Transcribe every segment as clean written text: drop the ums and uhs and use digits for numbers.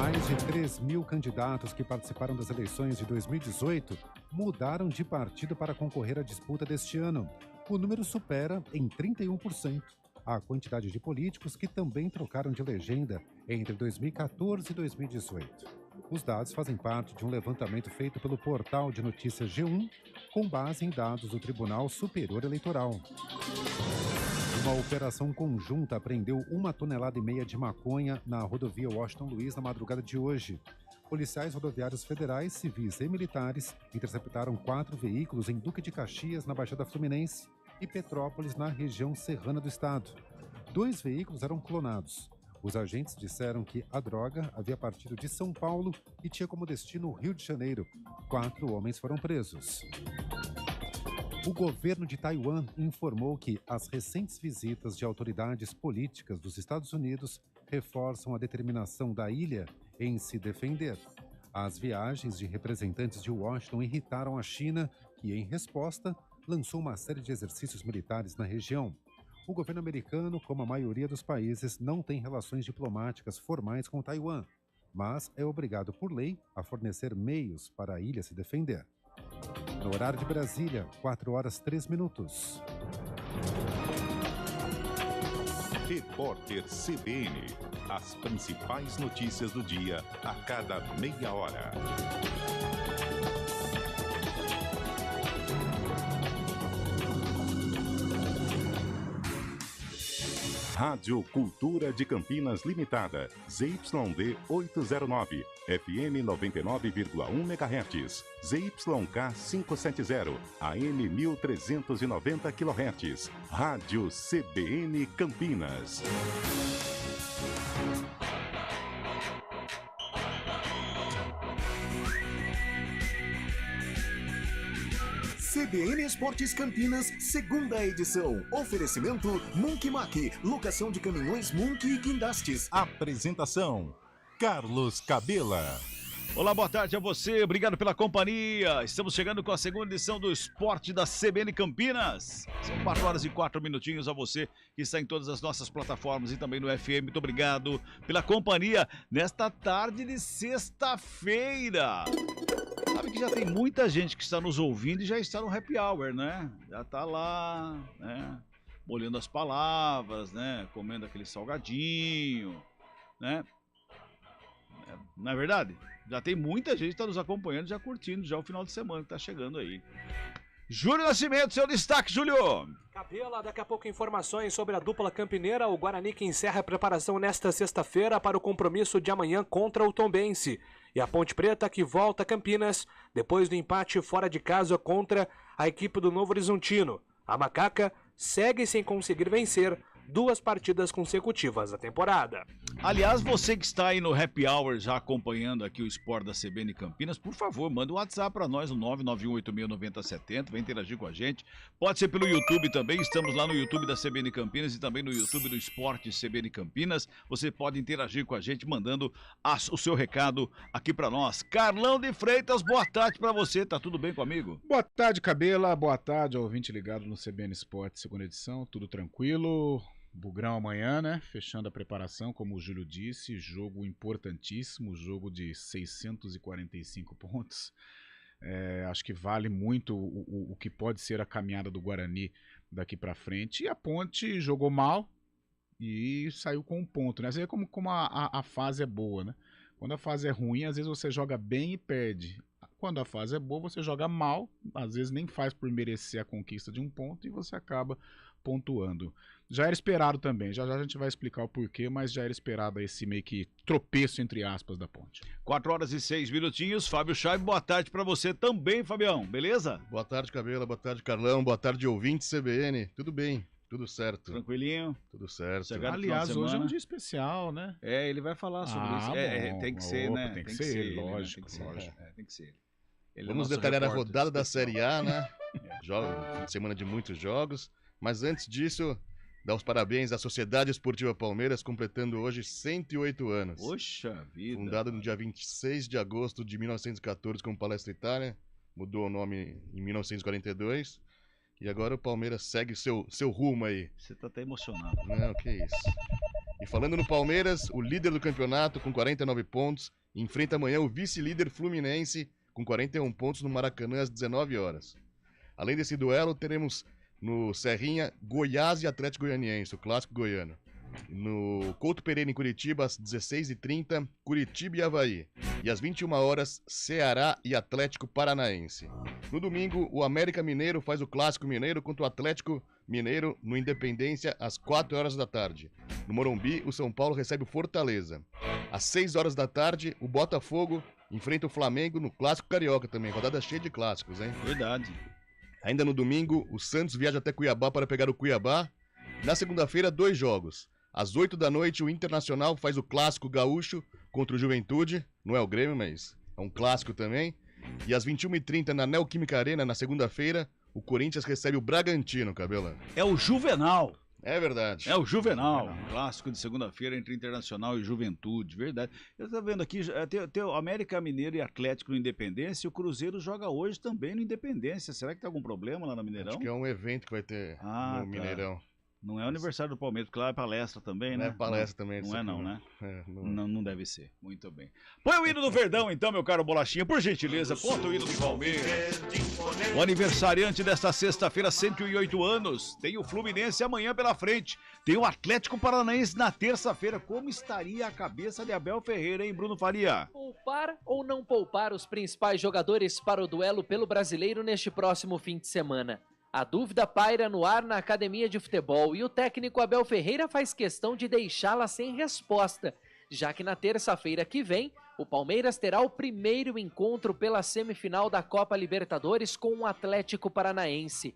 Mais de 3 mil candidatos que participaram das eleições de 2018 mudaram de partido para concorrer à disputa deste ano. O número supera em 31% a quantidade de políticos que também trocaram de legenda entre 2014 e 2018. Os dados fazem parte de um levantamento feito pelo portal de notícias G1, com base em dados do Tribunal Superior Eleitoral. Uma operação conjunta apreendeu 1,5 toneladas de maconha na rodovia Washington Luiz na madrugada de hoje. Policiais rodoviários federais, civis e militares interceptaram 4 veículos em Duque de Caxias, na Baixada Fluminense, e Petrópolis, na região serrana do estado. 2 veículos eram clonados. Os agentes disseram que a droga havia partido de São Paulo e tinha como destino o Rio de Janeiro. 4 homens foram presos. O governo de Taiwan informou que as recentes visitas de autoridades políticas dos Estados Unidos reforçam a determinação da ilha em se defender. As viagens de representantes de Washington irritaram a China, que, em resposta, lançou uma série de exercícios militares na região. O governo americano, como a maioria dos países, não tem relações diplomáticas formais com Taiwan, mas é obrigado por lei a fornecer meios para a ilha se defender. No horário de Brasília, 4h03. Repórter CBN. As principais notícias do dia a cada meia hora. Rádio Cultura de Campinas Limitada, ZYD 809, FM 99,1 MHz, ZYK 570, AM 1390 kHz, Rádio CBN Campinas. CBN Esportes Campinas, segunda edição. Oferecimento Munk Mac, locação de caminhões Munk e guindastes. Apresentação, Carlos Cabela. Olá, boa tarde a você, obrigado pela companhia. Estamos chegando com a segunda edição do Esporte da CBN Campinas. São 4h04 a você que está em todas as nossas plataformas e também no FM. Muito obrigado pela companhia nesta tarde de sexta-feira. Sabe que já tem muita gente que está nos ouvindo e já está no happy hour, né? Já está lá, né? Molhando as palavras, né? Comendo aquele salgadinho, né? Não é verdade? Já tem muita gente que está nos acompanhando, já curtindo já o final de semana que está chegando aí. Júlio Nascimento, seu destaque, Júlio! Cabela, daqui a pouco informações sobre a dupla campineira, o Guarani que encerra a preparação nesta sexta-feira para o compromisso de amanhã contra o Tombense. E a Ponte Preta que volta a Campinas depois do empate fora de casa contra a equipe do Novo Horizontino. A Macaca segue sem conseguir vencer 2 partidas consecutivas na temporada. Aliás, você que está aí no Happy Hour já acompanhando aqui o Esporte da CBN Campinas, por favor, manda um WhatsApp para nós, no 991869070, vem interagir com a gente. Pode ser pelo YouTube também, estamos lá no YouTube da CBN Campinas e também no YouTube do Esporte CBN Campinas. Você pode interagir com a gente mandando o seu recado aqui para nós. Carlão de Freitas, boa tarde para você, tá tudo bem comigo? Boa tarde, Cabela, boa tarde ao ouvinte ligado no CBN Esporte, segunda edição, tudo tranquilo? Bugrão amanhã, né? Fechando a preparação, como o Júlio disse, jogo importantíssimo, jogo de 645 pontos. Acho que vale muito o que pode ser a caminhada do Guarani daqui para frente. E a Ponte jogou mal e saiu com um ponto, né? Você vê como a fase é boa, né? Quando a fase é ruim, às vezes você joga bem e perde. Quando a fase é boa, você joga mal, às vezes nem faz por merecer a conquista de um ponto e você acaba pontuando. Já era esperado também, já a gente vai explicar o porquê, mas já era esperado esse meio que tropeço, entre aspas, da Ponte. 4h06, Fábio Chaib, boa tarde pra você também, Fabião, beleza? Boa tarde, Cabela, boa tarde, Carlão, boa tarde, ouvintes CBN, tudo bem? Tudo certo. Tranquilinho? Tudo certo. Aliás, hoje é um dia especial, né? Ele vai falar sobre isso. Bom, tem que ser, né? Tem que ser ele, lógico. Tem que ser ele. Vamos detalhar a rodada da Série A, né? Fim de semana de muitos jogos. Mas antes disso, dar os parabéns à Sociedade Esportiva Palmeiras, completando hoje 108 anos. Poxa vida! Fundada no dia 26 de agosto de 1914 como Palestra Itália. Mudou o nome em 1942. E agora o Palmeiras segue seu rumo aí. Você tá até emocionado. Não, que isso. E falando no Palmeiras, o líder do campeonato com 49 pontos, enfrenta amanhã o vice-líder Fluminense com 41 pontos no Maracanã às 19 horas. Além desse duelo, teremos no Serrinha Goiás e Atlético Goianiense, o clássico goiano. No Couto Pereira em Curitiba às 16h30, Curitiba e Avaí. E às 21 horas, Ceará e Atlético Paranaense. No domingo, o América Mineiro faz o clássico mineiro contra o Atlético Mineiro no Independência às 4 horas da tarde. No Morumbi, o São Paulo recebe o Fortaleza. Às 6 horas da tarde, o Botafogo enfrenta o Flamengo no Clássico Carioca também. Rodada cheia de clássicos, hein? Verdade. Ainda no domingo, o Santos viaja até Cuiabá para pegar o Cuiabá. Na segunda-feira, 2 jogos. Às 8 da noite, o Internacional faz o Clássico Gaúcho contra o Juventude. Não é o Grêmio, mas é um clássico também. E às 21h30, na Neoquímica Arena, na segunda-feira, o Corinthians recebe o Bragantino, Cabela. É o Juvenal. É verdade. É o Juvenal, clássico de segunda-feira entre Internacional e Juventude, verdade. Eu tô vendo aqui, tem o América Mineiro e Atlético no Independência, e o Cruzeiro joga hoje também no Independência. Será que tem algum problema lá no Mineirão? Acho que é um evento que vai ter no Mineirão. Não é o aniversário do Palmeiras, porque lá é palestra também, né? Não é palestra também. Não é não, né? Não deve ser. Muito bem. Põe o hino do Verdão, então, meu caro Bolachinha, por gentileza. Ponta o hino do Palmeiras. O aniversariante desta sexta-feira, 108 anos. Tem o Fluminense amanhã pela frente. Tem o Atlético Paranaense na terça-feira. Como estaria a cabeça de Abel Ferreira, hein, Bruno Faria? Poupar ou não poupar os principais jogadores para o duelo pelo Brasileiro neste próximo fim de semana? A dúvida paira no ar na academia de futebol e o técnico Abel Ferreira faz questão de deixá-la sem resposta, já que na terça-feira que vem, o Palmeiras terá o primeiro encontro pela semifinal da Copa Libertadores com o Atlético Paranaense.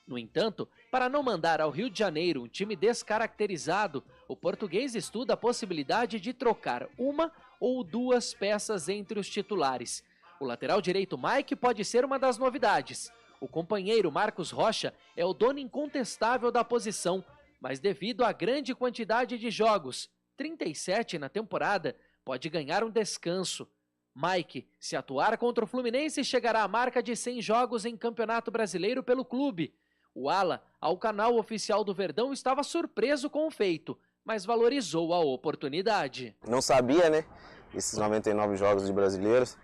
No entanto, para não mandar ao Rio de Janeiro um time descaracterizado, o português estuda a possibilidade de trocar uma ou duas peças entre os titulares. O lateral direito Mike pode ser uma das novidades. O companheiro Marcos Rocha é o dono incontestável da posição, mas devido à grande quantidade de jogos, 37 na temporada, pode ganhar um descanso. Mike, se atuar contra o Fluminense, chegará à marca de 100 jogos em Campeonato Brasileiro pelo clube. O ala, ao canal oficial do Verdão, estava surpreso com o feito, mas valorizou a oportunidade. Não sabia, né, esses 99 jogos de brasileiros,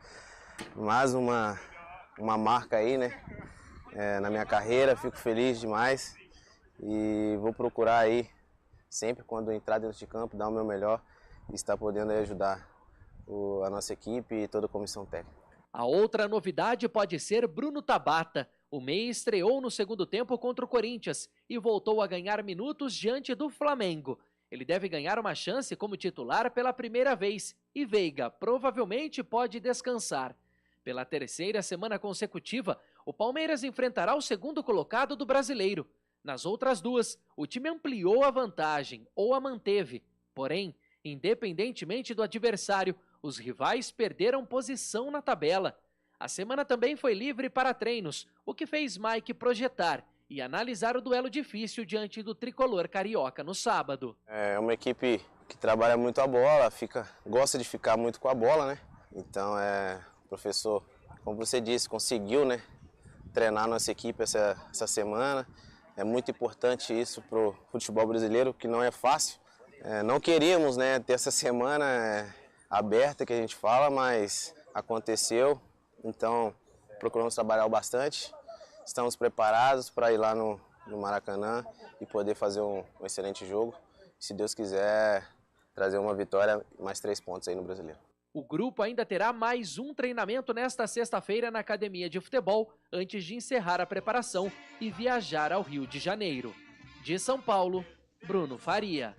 mas uma marca aí, né, na minha carreira. Fico feliz demais e vou procurar aí, sempre quando entrar dentro de campo, dar o meu melhor e estar podendo aí ajudar a nossa equipe e toda a comissão técnica. A outra novidade pode ser Bruno Tabata. O meia estreou no segundo tempo contra o Corinthians e voltou a ganhar minutos diante do Flamengo. Ele deve ganhar uma chance como titular pela primeira vez e Veiga provavelmente pode descansar. Pela terceira semana consecutiva, o Palmeiras enfrentará o segundo colocado do Brasileiro. Nas outras duas, o time ampliou a vantagem ou a manteve. Porém, independentemente do adversário, os rivais perderam posição na tabela. A semana também foi livre para treinos, o que fez Mike projetar e analisar o duelo difícil diante do tricolor carioca no sábado. É uma equipe que trabalha muito a bola, gosta de ficar muito com a bola, né? Então, o professor, como você disse, conseguiu, né, treinar nossa equipe essa semana. É muito importante isso para o futebol brasileiro, que não é fácil. Não queríamos, né, ter essa semana aberta que a gente fala, mas aconteceu. Então, procuramos trabalhar bastante. Estamos preparados para ir lá no Maracanã e poder fazer um excelente jogo. Se Deus quiser, trazer uma vitória e mais 3 pontos aí no Brasileiro. O grupo ainda terá mais um treinamento nesta sexta-feira na academia de futebol, antes de encerrar a preparação e viajar ao Rio de Janeiro. De São Paulo, Bruno Faria.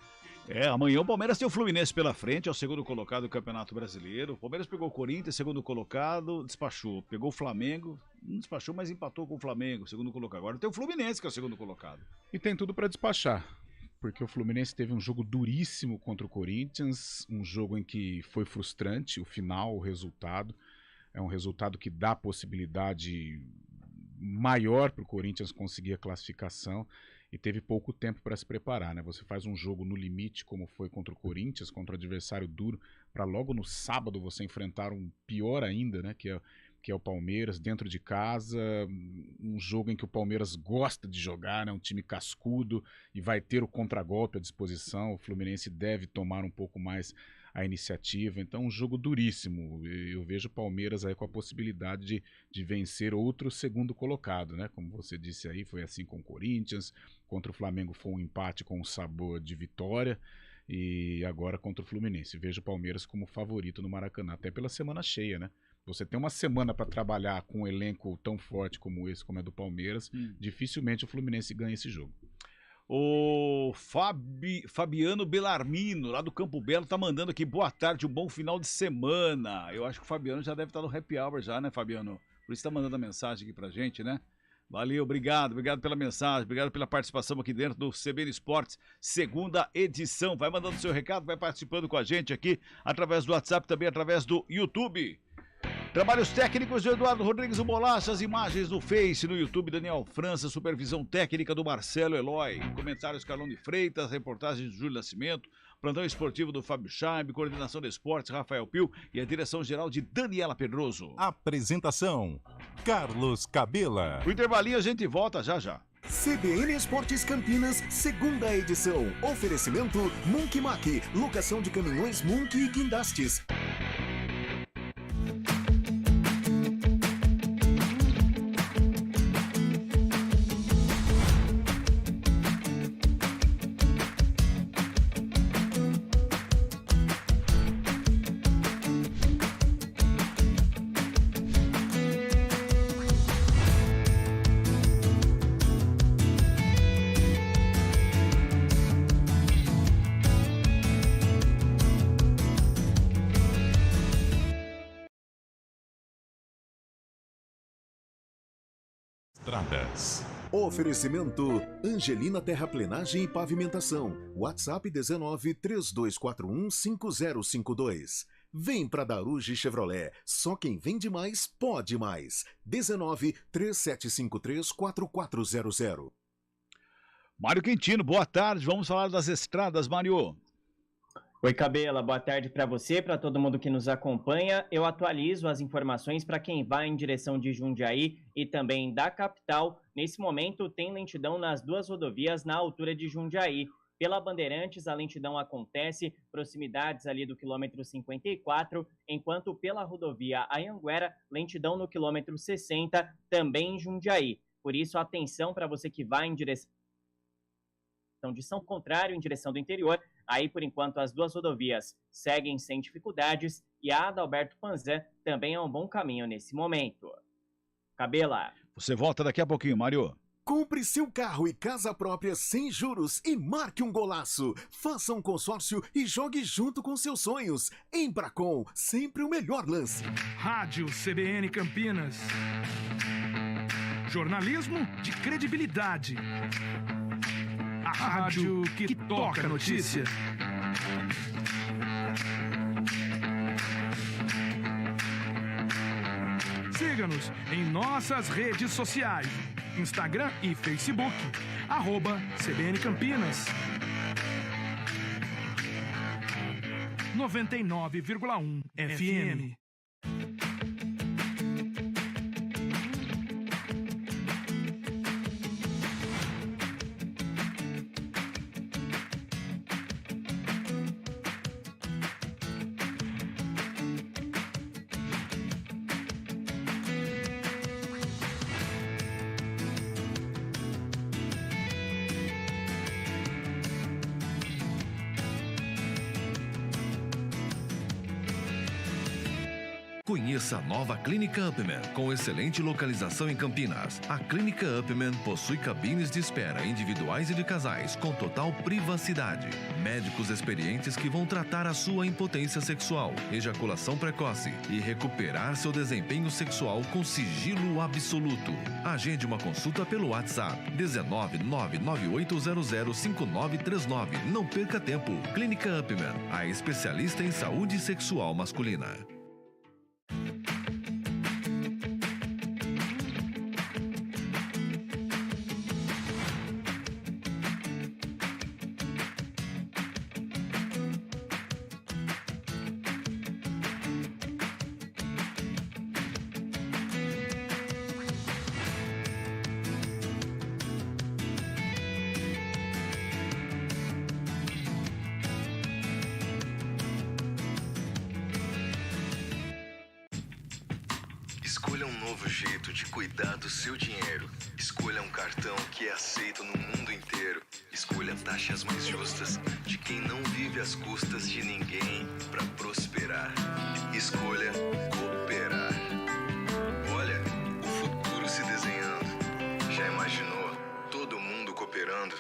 Amanhã o Palmeiras tem o Fluminense pela frente, é o segundo colocado do Campeonato Brasileiro. O Palmeiras pegou o Corinthians, segundo colocado, despachou. Pegou o Flamengo, não despachou, mas empatou com o Flamengo, segundo colocado. Agora tem o Fluminense, que é o segundo colocado. E tem tudo para despachar, porque o Fluminense teve um jogo duríssimo contra o Corinthians, um jogo em que foi frustrante o final, o resultado. É um resultado que dá possibilidade maior para o Corinthians conseguir a classificação. E teve pouco tempo para se preparar, né? Você faz um jogo no limite, como foi contra o Corinthians, contra o adversário duro, para logo no sábado você enfrentar um pior ainda, né? Que que é o Palmeiras, dentro de casa, um jogo em que o Palmeiras gosta de jogar, né? Um time cascudo e vai ter o contragolpe à disposição. O Fluminense deve tomar um pouco mais a iniciativa, então um jogo duríssimo. Eu vejo o Palmeiras aí com a possibilidade de vencer outro segundo colocado, né? Como você disse aí, foi assim com o Corinthians, contra o Flamengo foi um empate com um sabor de vitória, e agora contra o Fluminense. Vejo o Palmeiras como favorito no Maracanã, até pela semana cheia, né? Você tem uma semana para trabalhar com um elenco tão forte como esse, como é do Palmeiras, dificilmente o Fluminense ganha esse jogo. O Fabiano Bellarmino, lá do Campo Belo, tá mandando aqui, boa tarde, um bom final de semana. Eu acho que o Fabiano já deve estar no happy hour já, né, Fabiano? Por isso tá mandando a mensagem aqui pra gente, né? Valeu, obrigado pela mensagem, obrigado pela participação aqui dentro do CBN Esportes, segunda edição. Vai mandando seu recado, vai participando com a gente aqui, através do WhatsApp, também através do YouTube. Trabalhos técnicos de Eduardo Rodrigues o Bolacha, as imagens no Face, no YouTube, Daniel França, supervisão técnica do Marcelo Eloy, comentários Carlone Freitas, reportagens de Júlio Nascimento, plantão esportivo do Fábio Chaib, coordenação de esportes Rafael Pio e a direção geral de Daniela Pedroso. Apresentação: Carlos Cabela. O intervalinho a gente volta já. CBN Esportes Campinas, segunda edição. Oferecimento Monkey Mack, locação de caminhões Monkey e guindastes. Estradas. Oferecimento Angelina Terraplenagem e Pavimentação. WhatsApp 19 3241 5052. Vem pra Daruge Chevrolet. Só quem vende mais pode mais. 19 3753 4400. Mário Quintino, boa tarde. Vamos falar das estradas, Mário. Oi, Cabela, boa tarde para você, para todo mundo que nos acompanha. Eu atualizo as informações para quem vai em direção de Jundiaí e também da capital. Nesse momento, tem lentidão nas duas rodovias na altura de Jundiaí. Pela Bandeirantes, a lentidão acontece proximidades ali do quilômetro 54, enquanto pela rodovia Anhanguera, lentidão no quilômetro 60, também em Jundiaí. Por isso, atenção para você que vai em direção de São Contrário, em direção do interior. Aí, por enquanto, as duas rodovias seguem sem dificuldades e a Adalberto Panzan também é um bom caminho nesse momento. Cabela. Você volta daqui a pouquinho, Mário. Compre seu carro e casa própria sem juros e marque um golaço. Faça um consórcio e jogue junto com seus sonhos. Embracon, sempre o melhor lance. Rádio CBN Campinas. Jornalismo de credibilidade. A rádio que toca a notícia. Siga-nos em nossas redes sociais, Instagram e Facebook, @CBN Campinas. 99,1 FM. Conheça a nova Clínica Upman, com excelente localização em Campinas. A Clínica Upman possui cabines de espera individuais e de casais, com total privacidade. Médicos experientes que vão tratar a sua impotência sexual, ejaculação precoce e recuperar seu desempenho sexual com sigilo absoluto. Agende uma consulta pelo WhatsApp 19998005939. Não perca tempo. Clínica Upman, a especialista em saúde sexual masculina. Escolha um novo jeito de cuidar do seu dinheiro. Escolha um cartão que é aceito no mundo inteiro. Escolha taxas mais justas de quem não vive às custas de ninguém para prosperar. Escolha cooperar. Olha, o futuro se desenhando. Já imaginou todo mundo cooperando?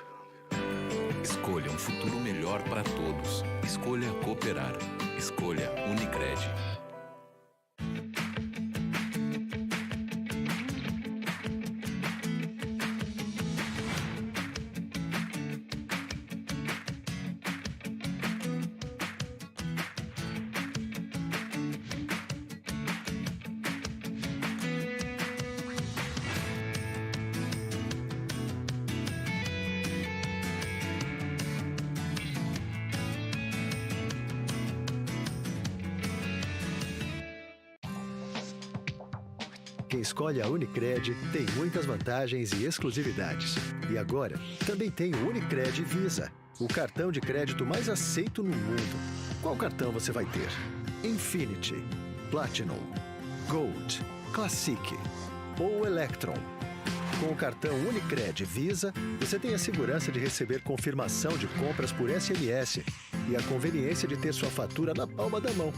Escolha um futuro melhor para todos. Escolha cooperar. Escolha Unicred. Quem escolhe a Unicred tem muitas vantagens e exclusividades. E agora, também tem o Unicred Visa, o cartão de crédito mais aceito no mundo. Qual cartão você vai ter? Infinity, Platinum, Gold, Classic ou Electron? Com o cartão Unicred Visa, você tem a segurança de receber confirmação de compras por SMS e a conveniência de ter sua fatura na palma da mão.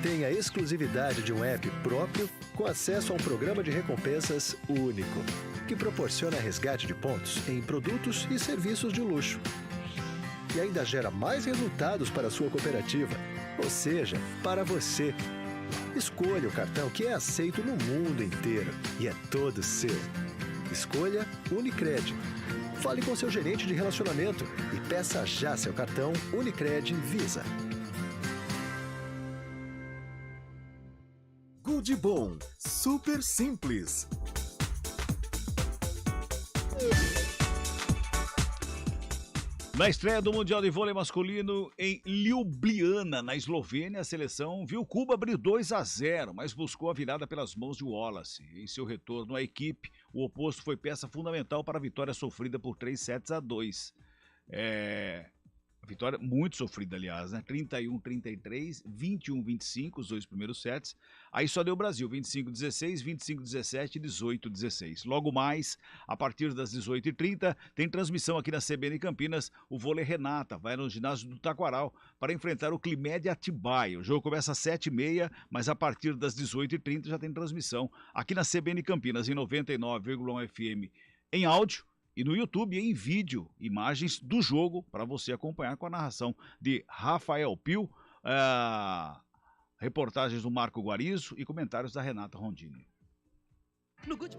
Tem a exclusividade de um app próprio com acesso a um programa de recompensas único, que proporciona resgate de pontos em produtos e serviços de luxo. E ainda gera mais resultados para a sua cooperativa, ou seja, para você. Escolha o cartão que é aceito no mundo inteiro e é todo seu. Escolha Unicred. Fale com seu gerente de relacionamento e peça já seu cartão Unicred Visa. Good Bom, super simples. Na estreia do Mundial de Vôlei Masculino em Ljubljana, na Eslovênia, a seleção viu Cuba abrir 2-0, mas buscou a virada pelas mãos de Wallace. Em seu retorno à equipe, o oposto foi peça fundamental para a vitória sofrida por 3-2. Vitória muito sofrida, aliás, né? 31-33, 21-25, os dois primeiros sets. Aí só deu Brasil, 25-16, 25-17 e 18-16. Logo mais, a partir das 18h30, tem transmissão aqui na CBN Campinas. O vôlei Renata vai no ginásio do Taquaral para enfrentar o Climed Atibaia. O jogo começa às 7h30, mas a partir das 18h30 já tem transmissão aqui na CBN Campinas, em 99,1 FM em áudio. E no YouTube, em vídeo, imagens do jogo para você acompanhar com a narração de Rafael Pio, reportagens do Marco Guarizo e comentários da Renata Rondini. No Good...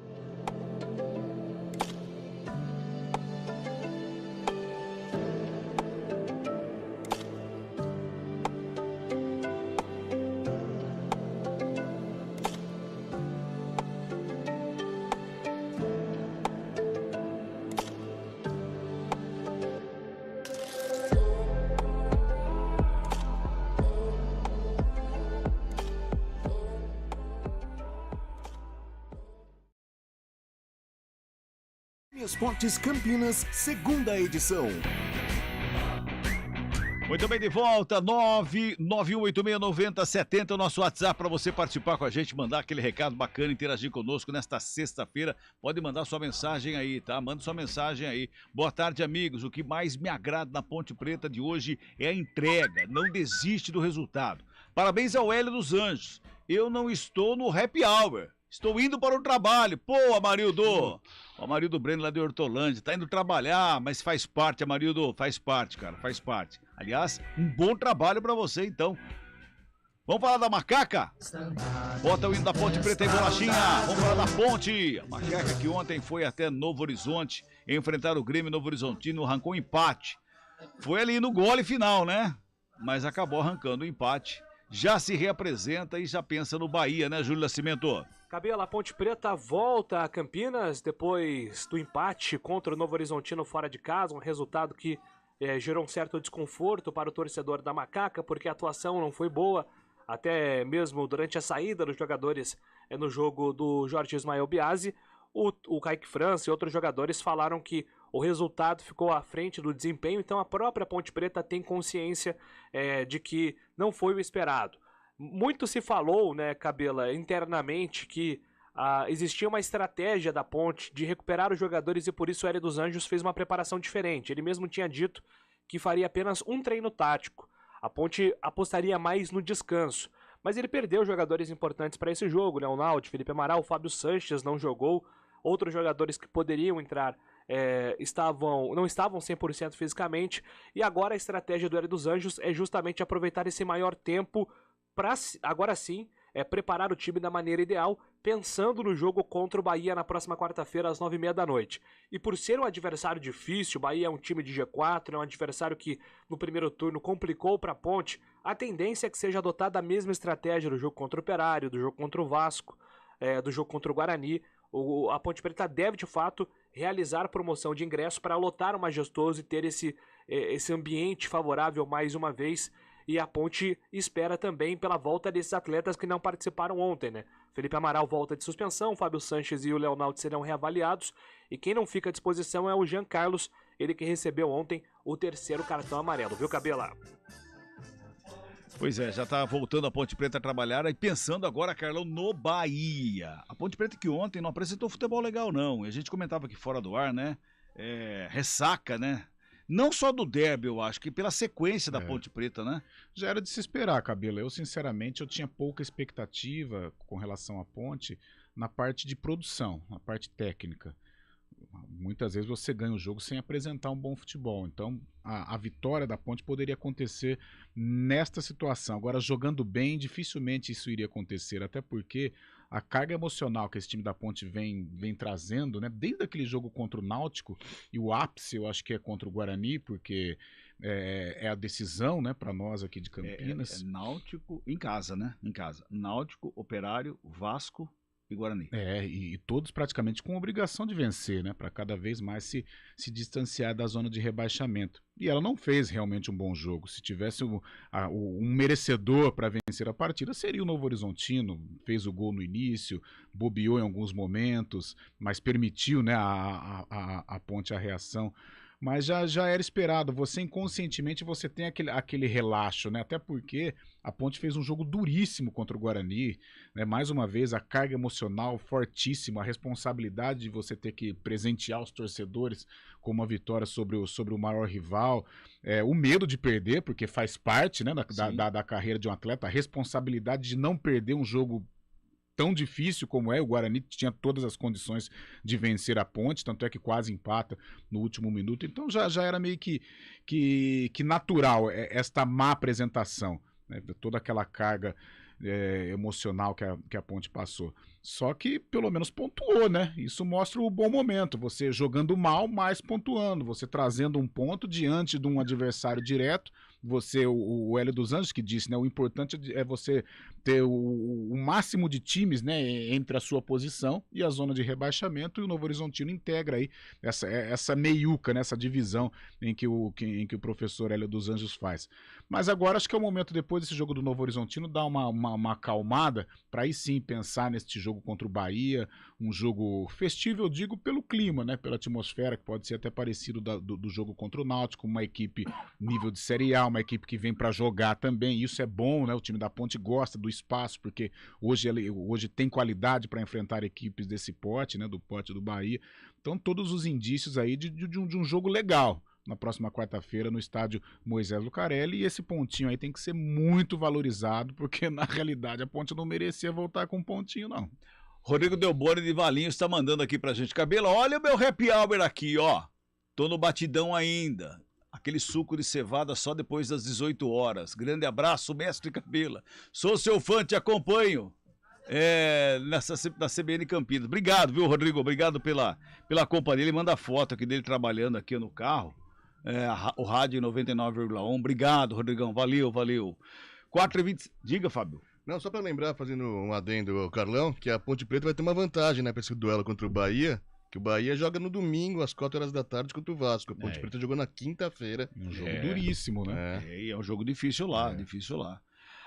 Esportes Campinas, segunda edição. Muito bem, de volta, 991869070, o nosso WhatsApp para você participar com a gente, mandar aquele recado bacana, interagir conosco nesta sexta-feira. Pode mandar sua mensagem aí, tá? Manda sua mensagem aí. Boa tarde, amigos. O que mais me agrada na Ponte Preta de hoje é a entrega. Não desiste do resultado. Parabéns ao Hélio dos Anjos. Eu não estou no happy hour. Estou indo para o trabalho. Pô, Amarildo! O Amarildo Breno lá de Hortolândia. Tá indo trabalhar, mas faz parte, Amarildo. Faz parte, cara. Faz parte. Aliás, um bom trabalho para você, então. Vamos falar da Macaca? Bota o hino da Ponte Preta em bolachinha. Vamos falar da Ponte. A Macaca que ontem foi até Novo Horizonte enfrentar o Grêmio Novo Horizontino, arrancou um empate. Foi ali no gole final, né? Mas acabou arrancando o empate. Já se reapresenta e já pensa no Bahia, né, Júlio Nascimento? Cabelo, a Ponte Preta volta a Campinas depois do empate contra o Novo Horizontino fora de casa, um resultado que gerou um certo desconforto para o torcedor da Macaca, porque a atuação não foi boa, até mesmo durante a saída dos jogadores no jogo do Jorge Ismael Biasi. O Kaique França e outros jogadores falaram que o resultado ficou à frente do desempenho, então a própria Ponte Preta tem consciência de que não foi o esperado. Muito se falou, né, Cabela, internamente, que existia uma estratégia da Ponte de recuperar os jogadores e por isso o Hélio dos Anjos fez uma preparação diferente. Ele mesmo tinha dito que faria apenas um treino tático. A Ponte apostaria mais no descanso. Mas ele perdeu jogadores importantes para esse jogo, né? O Naldo, Felipe Amaral, o Fábio Sanches não jogou. Outros jogadores que poderiam entrar não estavam 100% fisicamente. E agora a estratégia do Hélio dos Anjos é justamente aproveitar esse maior tempo para, agora sim, preparar o time da maneira ideal, pensando no jogo contra o Bahia na próxima quarta-feira às 9h30 da noite. E por ser um adversário difícil, o Bahia é um time de G4, é um adversário que no primeiro turno complicou para a Ponte, a tendência é que seja adotada a mesma estratégia do jogo contra o Operário, do jogo contra o Vasco, do jogo contra o Guarani. A Ponte Preta deve, de fato, realizar promoção de ingresso para lotar o Majestoso e ter esse ambiente favorável mais uma vez. E a Ponte espera também pela volta desses atletas que não participaram ontem, né? Felipe Amaral volta de suspensão, Fábio Sanches e o Leonardo serão reavaliados. E quem não fica à disposição é o Jean Carlos, ele que recebeu ontem o 3º cartão amarelo, viu, Cabela? Pois é, já tá voltando a Ponte Preta a trabalhar e pensando agora, Carlão, no Bahia. A Ponte Preta que ontem não apresentou futebol legal, não. E a gente comentava aqui fora do ar, né? Ressaca, né? Não só do derby, eu acho, que pela sequência da Ponte Preta, né? Já era de se esperar, Cabelo. Eu, sinceramente, eu tinha pouca expectativa com relação à Ponte na parte de produção, na parte técnica. Muitas vezes você ganha o jogo sem apresentar um bom futebol. Então, a vitória da Ponte poderia acontecer nesta situação. Agora, jogando bem, dificilmente isso iria acontecer, até porque a carga emocional que esse time da Ponte vem trazendo, né, desde aquele jogo contra o Náutico, e o ápice eu acho que é contra o Guarani, porque é a decisão, né, para nós aqui de Campinas. Náutico em casa, né? Em casa. Náutico, Operário, Vasco e Guarani. E todos praticamente com obrigação de vencer, né, para cada vez mais se distanciar da zona de rebaixamento. E ela não fez realmente um bom jogo. Se tivesse um merecedor para vencer a partida, seria o Novo Horizontino. Fez o gol no início, bobeou em alguns momentos, mas permitiu, né, a Ponte a reação. Mas já era esperado, você inconscientemente você tem aquele relaxo, né? Até porque a Ponte fez um jogo duríssimo contra o Guarani, né? Mais uma vez a carga emocional fortíssima, a responsabilidade de você ter que presentear os torcedores com uma vitória sobre o maior rival, o medo de perder, porque faz parte, né, da carreira de um atleta, a responsabilidade de não perder um jogo tão difícil como o Guarani tinha todas as condições de vencer a Ponte, tanto é que quase empata no último minuto, então já era meio que natural esta má apresentação, né? Toda aquela carga emocional que a Ponte passou. Só que pelo menos pontuou, né? Isso mostra o bom momento, você jogando mal, mas pontuando, você trazendo um ponto diante de um adversário direto. O Hélio dos Anjos que disse, né? O importante é você ter o máximo de times, né, entre a sua posição e a zona de rebaixamento, e o Novo Horizontino integra aí essa meiuca, né, essa divisão em que o professor Hélio dos Anjos faz. Mas agora acho que é o momento, depois desse jogo do Novo Horizontino, dar uma acalmada para aí sim pensar neste jogo contra o Bahia, um jogo festivo, eu digo, pelo clima, né, pela atmosfera, que pode ser até parecido do jogo contra o Náutico, uma equipe nível de Série A, uma equipe que vem para jogar também, isso é bom, né? O time da Ponte gosta do espaço, porque hoje tem qualidade para enfrentar equipes desse porte, né? Do porte do Bahia. Então, todos os indícios aí de um jogo legal na próxima quarta-feira no estádio Moisés Lucarelli, e esse pontinho aí tem que ser muito valorizado, porque na realidade a Ponte não merecia voltar com um pontinho, não. Rodrigo Delboni de Valinhos está mandando aqui pra gente. Cabelo, olha o meu happy hour aqui, ó. Tô no batidão ainda. Aquele suco de cevada só depois das 18 horas. Grande abraço, mestre Cabela. Sou seu fã, te acompanho na CBN Campinas. Obrigado, viu, Rodrigo? Obrigado pela companhia. Ele manda foto aqui dele trabalhando aqui no carro. O rádio 99,1. Obrigado, Rodrigão. Valeu. 4h20. Diga, Fábio. Não, só para lembrar, fazendo um adendo, Carlão, que a Ponte Preta vai ter uma vantagem, né, para esse duelo contra o Bahia. Que o Bahia joga no domingo, às 4h contra o Vasco. A Ponte Preta jogou na quinta-feira. Um jogo duríssimo, né? É um jogo difícil lá,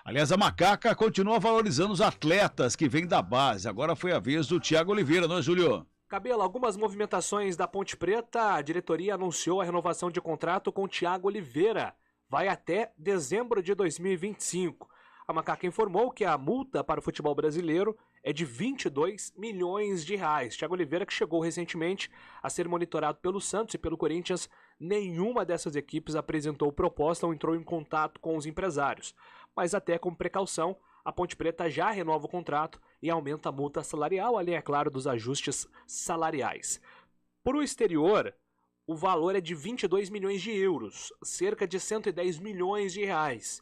Aliás, a Macaca continua valorizando os atletas que vêm da base. Agora foi a vez do Thiago Oliveira, não é, Júlio? Cabelo, algumas movimentações da Ponte Preta. A diretoria anunciou a renovação de contrato com o Thiago Oliveira. Vai até dezembro de 2025. A Macaca informou que a multa para o futebol brasileiro é de 22 milhões de reais. Thiago Oliveira, que chegou recentemente a ser monitorado pelo Santos e pelo Corinthians, nenhuma dessas equipes apresentou proposta ou entrou em contato com os empresários. Mas até como precaução, a Ponte Preta já renova o contrato e aumenta a multa salarial, além, é claro, dos ajustes salariais. Para o exterior, o valor é de 22 milhões de euros, cerca de 110 milhões de reais.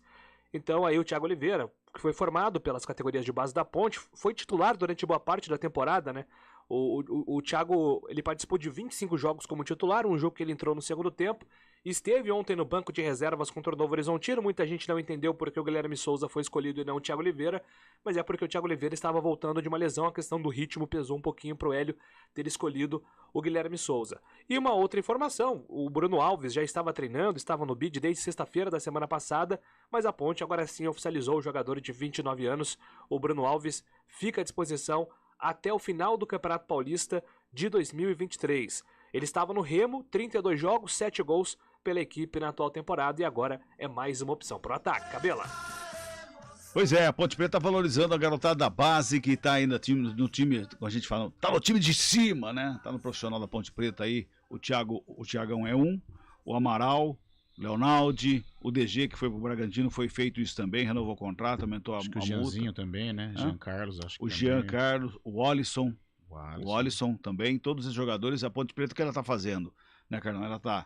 Então aí o Thiago Oliveira, que foi formado pelas categorias de base da Ponte, foi titular durante boa parte da temporada, né? O Thiago, ele participou de 25 jogos como titular, um jogo que ele entrou no segundo tempo, esteve ontem no banco de reservas contra o Novo Horizontino. Muita gente não entendeu porque o Guilherme Souza foi escolhido e não o Thiago Oliveira, mas é porque o Thiago Oliveira estava voltando de uma lesão, a questão do ritmo pesou um pouquinho para o Hélio ter escolhido o Guilherme Souza. E uma outra informação, o Bruno Alves já estava treinando, estava no BID desde sexta-feira da semana passada, mas a Ponte agora sim oficializou o jogador de 29 anos, o Bruno Alves fica à disposição até o final do Campeonato Paulista de 2023. Ele estava no Remo, 32 jogos, 7 gols pela equipe na atual temporada e agora é mais uma opção para o ataque. Cabela. Pois é, a Ponte Preta tá valorizando a garotada da base que tá aí no time, como a gente fala, tá no time de cima, né? Tá no profissional da Ponte Preta aí, o Thiagão é o Amaral, Leonaldi, o DG que foi pro Bragantino, foi feito isso também, renovou o contrato, aumentou a multa. O Jeanzinho também, né? Jean Carlos, acho que o Jean Carlos, o Alisson também, todos os jogadores, a Ponte Preta, o que ela tá fazendo, né, Carlão? Ela tá,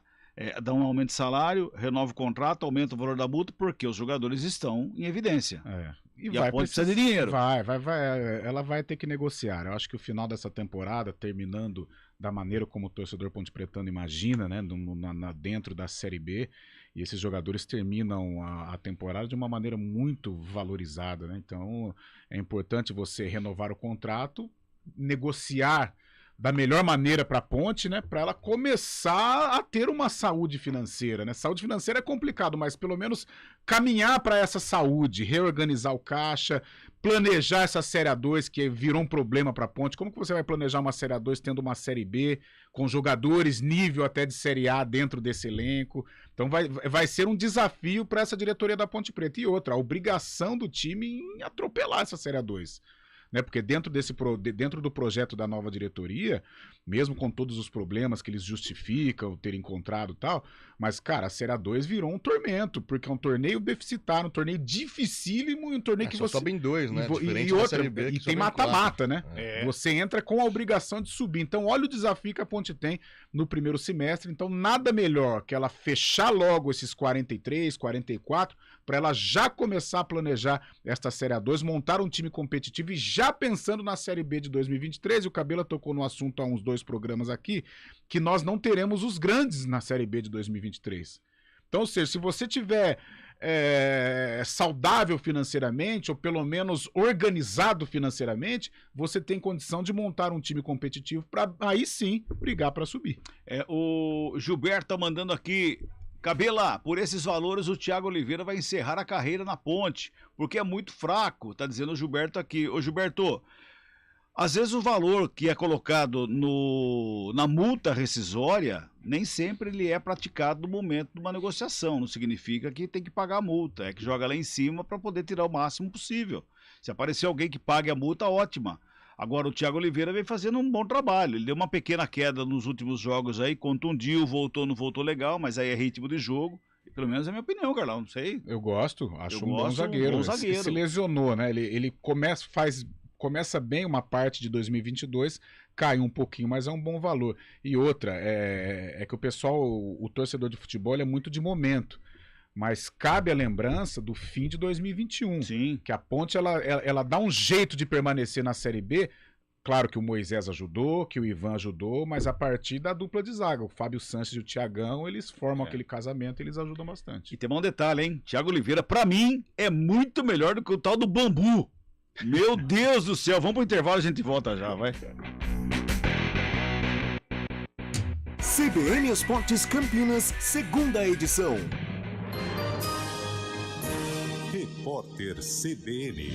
dá um aumento de salário, renova o contrato, aumenta o valor da multa, porque os jogadores estão em evidência. E a Ponte precisa de dinheiro. Ela vai ter que negociar. Eu acho que o final dessa temporada, terminando da maneira como o torcedor pontepretano imagina, né, dentro da Série B, e esses jogadores terminam a temporada de uma maneira muito valorizada, né? Então é importante você renovar o contrato, negociar da melhor maneira para a Ponte, né, para ela começar a ter uma saúde financeira, né? Saúde financeira é complicado, mas pelo menos caminhar para essa saúde, reorganizar o caixa, planejar essa Série A2 que virou um problema para a Ponte. Como que você vai planejar uma Série A2 tendo uma Série B com jogadores nível até de Série A dentro desse elenco? Então vai ser um desafio para essa diretoria da Ponte Preta. E outra, a obrigação do time em atropelar essa Série A2. Né, porque dentro do projeto da nova diretoria, mesmo com todos os problemas que eles justificam ter encontrado e tal, mas, cara, a Série A2 virou um tormento, porque é um torneio deficitário, um torneio dificílimo, um torneio que só você... sobem dois, né? E outra, e tem mata-mata, né? Você entra com a obrigação de subir. Então, olha o desafio que a Ponte tem no primeiro semestre. Então, nada melhor que ela fechar logo esses 43, 44, para ela já começar a planejar esta Série A2, montar um time competitivo e já pensando na Série B de 2023, e o Cabela tocou no assunto há uns 2 programas aqui, que nós não teremos os grandes na Série B de 2023. Então, ou seja, se você tiver saudável financeiramente, ou pelo menos organizado financeiramente, você tem condição de montar um time competitivo para aí sim brigar para subir. O Gilberto tá mandando aqui: Cabela, por esses valores o Thiago Oliveira vai encerrar a carreira na Ponte, porque é muito fraco, tá dizendo o Gilberto aqui. Ô Gilberto, às vezes o valor que é colocado na multa rescisória, nem sempre ele é praticado no momento de uma negociação, não significa que tem que pagar a multa, é que joga lá em cima para poder tirar o máximo possível. Se aparecer alguém que pague a multa, ótima. Agora o Thiago Oliveira vem fazendo um bom trabalho, ele deu uma pequena queda nos últimos jogos aí, contundiu, voltou, não voltou legal, mas aí é ritmo de jogo, pelo menos é a minha opinião, Carlão, não sei. Eu gosto, acho um bom zagueiro. Se lesionou, né, ele começa bem uma parte de 2022, caiu um pouquinho, mas é um bom valor. E outra, é que o pessoal, o torcedor de futebol é muito de momento. Mas cabe a lembrança do fim de 2021. Sim. Que a Ponte, ela dá um jeito de permanecer na Série B. Claro que o Moisés ajudou, que o Ivan ajudou, mas a partir da dupla de zaga, o Fábio Sanches e o Thiagão, eles formam aquele casamento e eles ajudam bastante. E tem um detalhe, hein? Thiago Oliveira, pra mim, é muito melhor do que o tal do Bambu. Meu Deus do céu, vamos pro intervalo, a gente volta já, vai. CBN Esportes Campinas, segunda edição. Repórter CBN.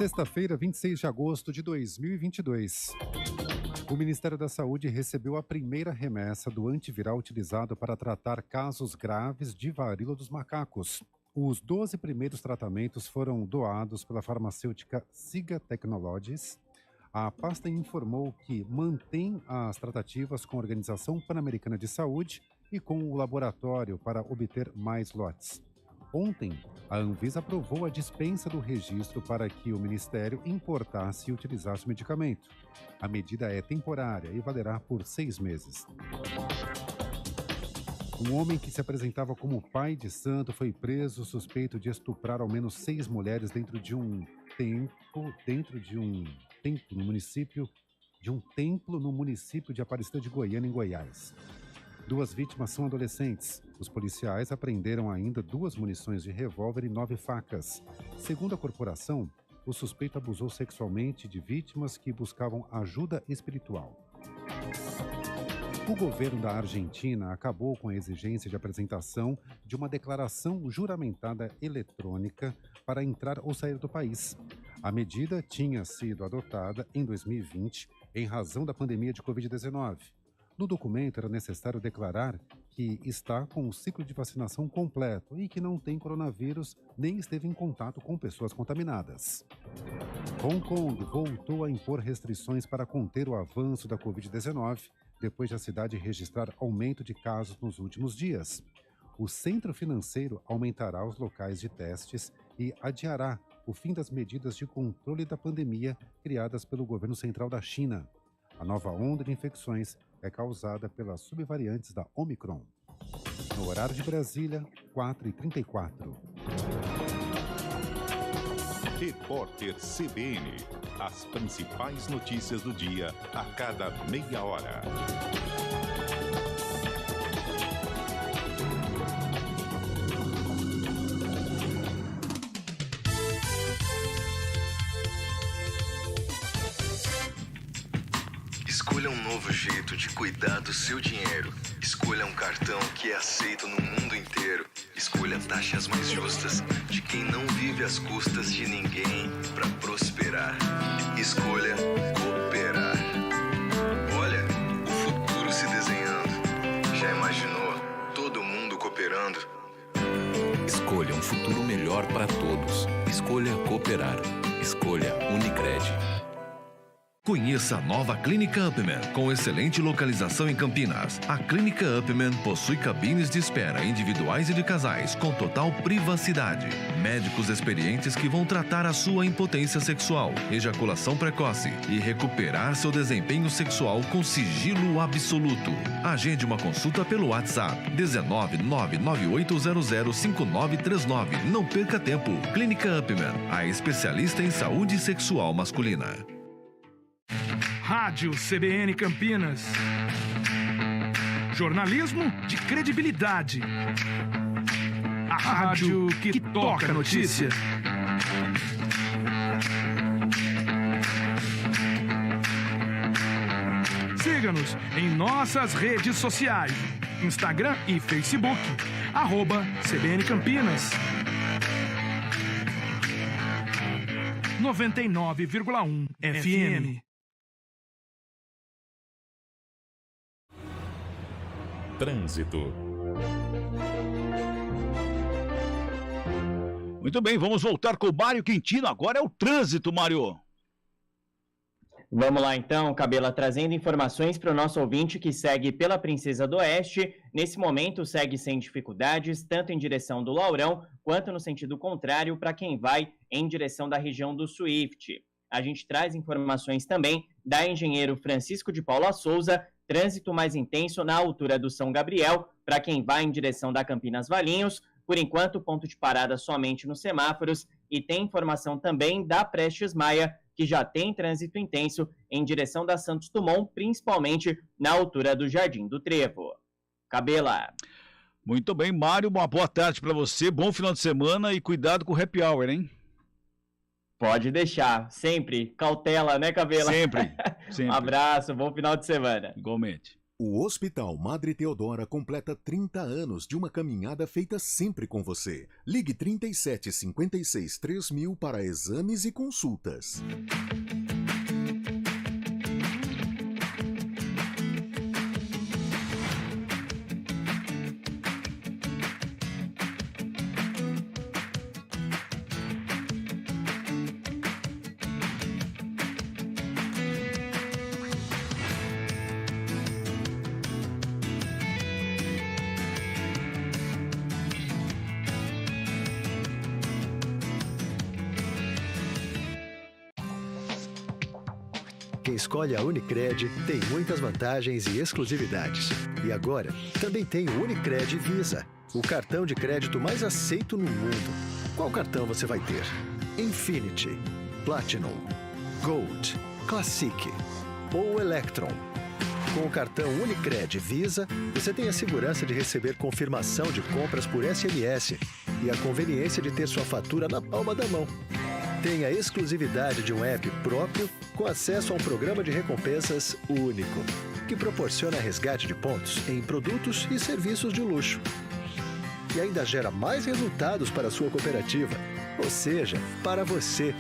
Sexta-feira, 26 de agosto de 2022. O Ministério da Saúde recebeu a primeira remessa do antiviral utilizado para tratar casos graves de varíola dos macacos. Os 12 primeiros tratamentos foram doados pela farmacêutica Siga Technologies. A pasta informou que mantém as tratativas com a Organização Pan-Americana de Saúde e com o laboratório para obter mais lotes. Ontem, a Anvisa aprovou a dispensa do registro para que o Ministério importasse e utilizasse o medicamento. A medida é temporária e valerá por 6 meses. Um homem que se apresentava como pai de santo foi preso suspeito de estuprar ao menos 6 mulheres dentro de um templo no município de Aparecida de Goiânia, em Goiás. 2 vítimas são adolescentes. Os policiais apreenderam ainda 2 munições de revólver e 9 facas. Segundo a corporação, o suspeito abusou sexualmente de vítimas que buscavam ajuda espiritual. O governo da Argentina acabou com a exigência de apresentação de uma declaração juramentada eletrônica para entrar ou sair do país. A medida tinha sido adotada em 2020 em razão da pandemia de Covid-19. No documento era necessário declarar que está com o ciclo de vacinação completo e que não tem coronavírus nem esteve em contato com pessoas contaminadas. Hong Kong voltou a impor restrições para conter o avanço da Covid-19 depois de a cidade registrar aumento de casos nos últimos dias. O centro financeiro aumentará os locais de testes e adiará o fim das medidas de controle da pandemia criadas pelo governo central da China. A nova onda de infecções é causada pelas subvariantes da Omicron. No horário de Brasília, 4h34. Repórter CBN. As principais notícias do dia a cada meia hora. Escolha um novo jeito de cuidar do seu dinheiro. Escolha um cartão que é aceito no mundo inteiro. Escolha taxas mais justas de quem não vive às custas de ninguém para prosperar. Escolha cooperar. Olha, o futuro se desenhando. Já imaginou todo mundo cooperando? Escolha um futuro melhor para todos. Escolha cooperar. Escolha Unicred. Conheça a nova Clínica Upman, com excelente localização em Campinas. A Clínica Upman possui cabines de espera individuais e de casais, com total privacidade. Médicos experientes que vão tratar a sua impotência sexual, ejaculação precoce e recuperar seu desempenho sexual com sigilo absoluto. Agende uma consulta pelo WhatsApp 19998005939. Não perca tempo. Clínica Upman, a especialista em saúde sexual masculina. Rádio CBN Campinas. Jornalismo de credibilidade. A rádio que toca a notícia. Siga-nos em nossas redes sociais. Instagram e Facebook. @CBN Campinas. 99,1 FM. Trânsito. Muito bem, vamos voltar com o Mário Quintino. Agora é o trânsito, Mário. Vamos lá então, Cabela, trazendo informações para o nosso ouvinte que segue pela Princesa do Oeste. Nesse momento segue sem dificuldades, tanto em direção do Laurão, quanto no sentido contrário para quem vai em direção da região do Swift. A gente traz informações também da engenheiro Francisco de Paula Souza, trânsito mais intenso na altura do São Gabriel, para quem vai em direção da Campinas Valinhos. Por enquanto, ponto de parada somente nos semáforos. E tem informação também da Prestes Maia, que já tem trânsito intenso em direção da Santos Dumont, principalmente na altura do Jardim do Trevo. Cabela. Muito bem, Mário, uma boa tarde para você, bom final de semana e cuidado com o happy hour, hein? Pode deixar, sempre, cautela, né, Cabela? Sempre, sempre. Um abraço, bom final de semana. Igualmente. O Hospital Madre Teodora completa 30 anos de uma caminhada feita sempre com você. Ligue 37 56 3000 para exames e consultas. Quem escolhe a Unicred tem muitas vantagens e exclusividades. E agora, também tem o Unicred Visa, o cartão de crédito mais aceito no mundo. Qual cartão você vai ter? Infinity, Platinum, Gold, Classic ou Electron? Com o cartão Unicred Visa, você tem a segurança de receber confirmação de compras por SMS e a conveniência de ter sua fatura na palma da mão. Tem a exclusividade de um app próprio com acesso a um programa de recompensas único, que proporciona resgate de pontos em produtos e serviços de luxo. E ainda gera mais resultados para a sua cooperativa, ou seja, para você.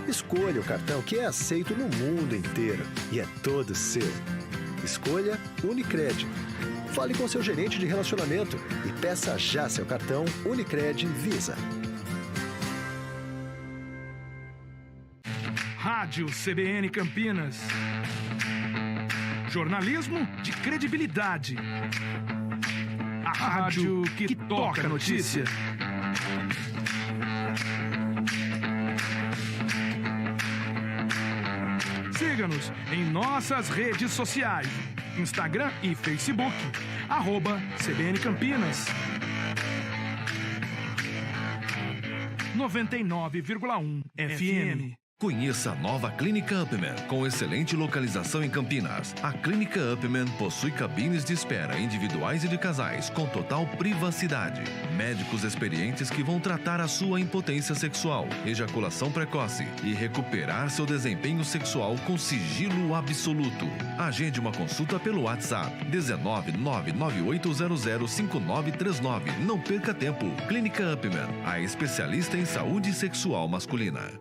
Escolha o cartão que é aceito no mundo inteiro e é todo seu. Escolha Unicred. Fale com seu gerente de relacionamento e peça já seu cartão Unicred Visa. Rádio CBN Campinas. Jornalismo de credibilidade. A rádio que toca a notícia. Siga-nos em nossas redes sociais. Instagram e Facebook. @CBN Campinas. 99,1 FM. Conheça a nova Clínica Upman, com excelente localização em Campinas. A Clínica Upman possui cabines de espera individuais e de casais, com total privacidade. Médicos experientes que vão tratar a sua impotência sexual, ejaculação precoce e recuperar seu desempenho sexual com sigilo absoluto. Agende uma consulta pelo WhatsApp 19998005939. Não perca tempo. Clínica Upman, a especialista em saúde sexual masculina.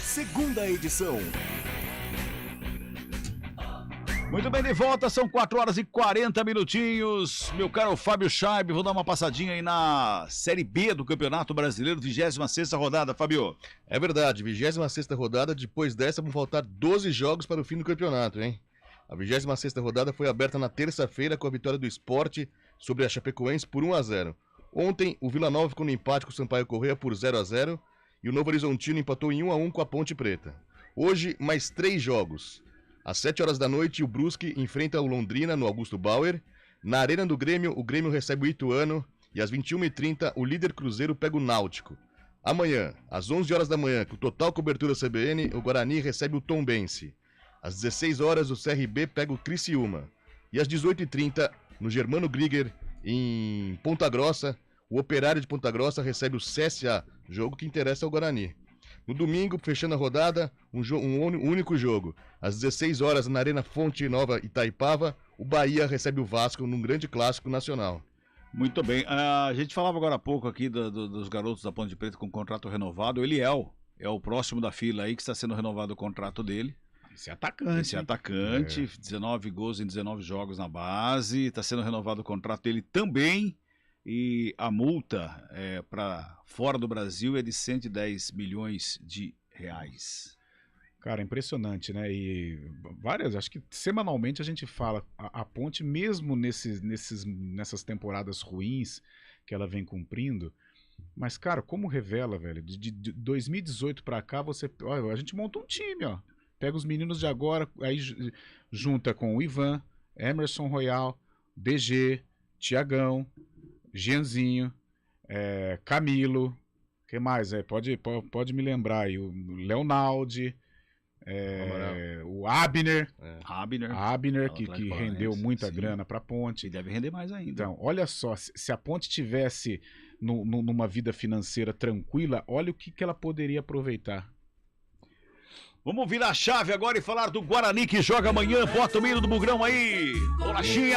Segunda edição. Muito bem, de volta, são 4 horas e 40 minutinhos. Meu caro Fábio Chaib, vou dar uma passadinha aí na Série B do Campeonato Brasileiro, 26ª rodada, Fábio. É verdade, 26ª rodada, depois dessa vão faltar 12 jogos para o fim do campeonato, hein? A 26ª rodada foi aberta na terça-feira com a vitória do Sport sobre a Chapecoense por 1-0. Ontem, o Vila Nova ficou no empate com o Sampaio Corrêa por 0-0 e o Novo Horizontino empatou em 1-1 com a Ponte Preta. Hoje, mais 3 jogos. Às 7 horas da noite, o Brusque enfrenta o Londrina no Augusto Bauer. Na Arena do Grêmio, o Grêmio recebe o Ituano. E às 21h30, o líder Cruzeiro pega o Náutico. Amanhã, às 11 horas da manhã, com total cobertura CBN, o Guarani recebe o Tombense. Às 16 horas, o CRB pega o Criciúma. E às 18h30, no Germano Grieger, em Ponta Grossa, o Operário de Ponta Grossa recebe o CSA, jogo que interessa ao Guarani. No domingo, fechando a rodada, um único jogo. Às 16 horas, na Arena Fonte Nova Itaipava, o Bahia recebe o Vasco num grande clássico nacional. Muito bem, a gente falava agora há pouco aqui dos garotos da Ponte Preta com contrato renovado. O Eliel é o próximo da fila aí que está sendo renovado o contrato dele. Esse atacante. 19 gols em 19 jogos na base, está sendo renovado o contrato dele também. E a multa para fora do Brasil é de 110 milhões de reais. Cara, impressionante, né? E acho que semanalmente a gente fala, a Ponte, mesmo nessas temporadas ruins que ela vem cumprindo, Mas, cara, como revela, velho, de 2018 pra cá, a gente monta um time, ó. Pega os meninos de agora, aí junta com o Ivan, Emerson Royal, DG, Tiagão, Gianzinho, Camilo, que mais? Pode me lembrar aí, o Leonaldi, o Abner. Abner, que rendeu muita grana pra Ponte. E deve render mais ainda. Então, olha só, se a Ponte tivesse numa vida financeira tranquila, olha o que ela poderia aproveitar. Vamos virar a chave agora e falar do Guarani que joga amanhã. Bota o milho do Bugrão aí. Bolachinha!